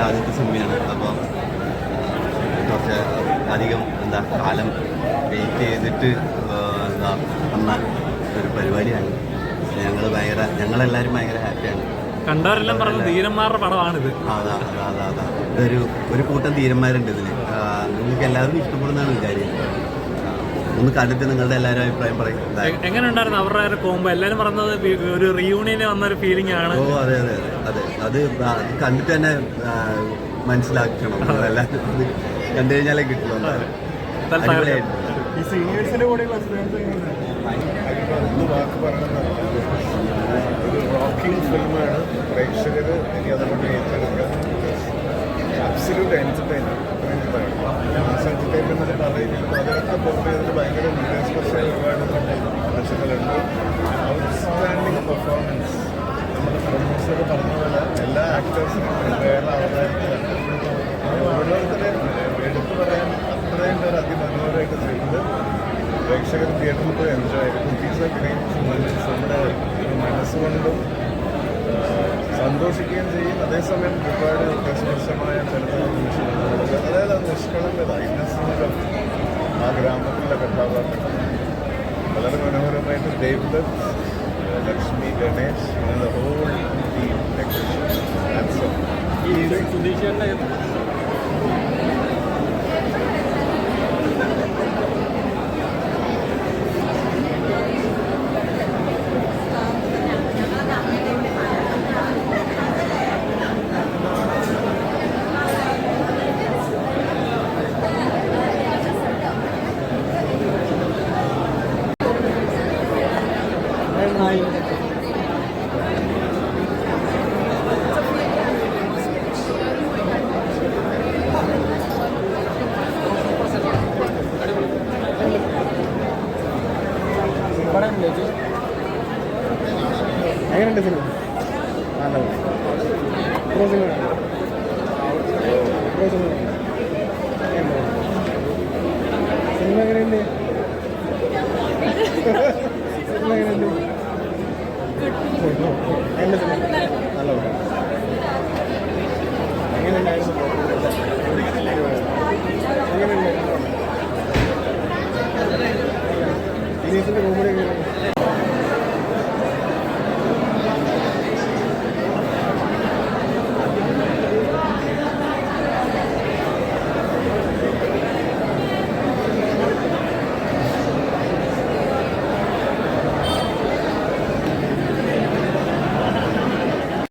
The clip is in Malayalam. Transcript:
ആദ്യത്തെ സിനിമയാണ്. അപ്പോൾ കുറച്ച് അധികം കാലം വെയിറ്റ് ചെയ്തിട്ട് വന്ന ഒരു പരിപാടിയാണ്. ഞങ്ങളെല്ലാവരും ഭയങ്കര ഹാപ്പിയാണ്. കണ്ടവരെല്ലാം പറഞ്ഞു ധീരന്മാരുടെ പടമാണിത്. അതാ ഒരു കൂട്ടം ധീരന്മാരുണ്ട് ഇതിൽ. നിങ്ങൾക്ക് എല്ലാവർക്കും ഇഷ്ടപ്പെടുന്നതാണ് വിചാരിക്കും. ഒന്ന് കണ്ടിട്ട് നിങ്ങളുടെ എല്ലാവരും അഭിപ്രായം പറയും. എങ്ങനെ ഉണ്ടായിരുന്നു അവരുടെ കോമ്പോ? എല്ലാവരും പറഞ്ഞത് ഒരു റീയൂണിയന് വന്നൊരു ഫീലിംഗ് ആണ്. ഓ അതെ അത് കണ്ടിട്ട് തന്നെ മനസ്സിലാക്കണം. എല്ലാവരും കണ്ടു കഴിഞ്ഞാലേ കിട്ടുള്ളൂ. ഈ സീനിയേഴ്സിന്റെ കൂടെ ഒരു റോക്കിംഗ് ഫിലിമാണ്. പ്രേക്ഷകർ ഇനി അതുകൊണ്ട് ഏറ്റെടുക്കുക. Absolute entertainment. മാസ് എന്റർടൈൻമെന്റ് പറയുന്നത് അതിനൊക്കെ പുറമെ അതിന് ഭയങ്കര ഹൃദയസ്പർശമായ ഒരുപാട് വശങ്ങളുണ്ട്. Outstanding performance. നമ്മുടെ പ്രൊഡ്യൂസർ പറഞ്ഞ പോലെ എല്ലാ ആക്ടേഴ്സിനും വേറെ അവതാരത്തിലാണ്. ഓരോരുത്തരെയും എടുത്തു പറയാൻ അത്രയും പേര് അതിമനോഹരമായിട്ട് ചെയ്തത് പ്രേക്ഷകർ തിയേറ്ററിൽ പോയി എൻജോയ് ചെയ്തു. കുട്ടീസ് നമ്മുടെ മനസ്സുകൊണ്ടും സന്തോഷിക്കുകയും ചെയ്യും. അതേസമയം ഒരുപാട് ഹൃദയസ്പർശമായ ചരിത്ര നിമിഷങ്ങളുണ്ട്. അതായത് ആ നിഷ്കളങ്കത, ഇന്നസെന്റ് ആ ഗ്രാമത്തിലുള്ള കഥാപാത്രങ്ങൾ വളരെ മനോഹരമായിട്ട് ദേവദത്ത്, ലക്ഷ്മി, ഗണേഷ്, ഹോൾ ടീം സുധീഷേട്ടൻ്റെ എങ്ങനെയുണ്ട് സിനിമ? നല്ല സിനിമ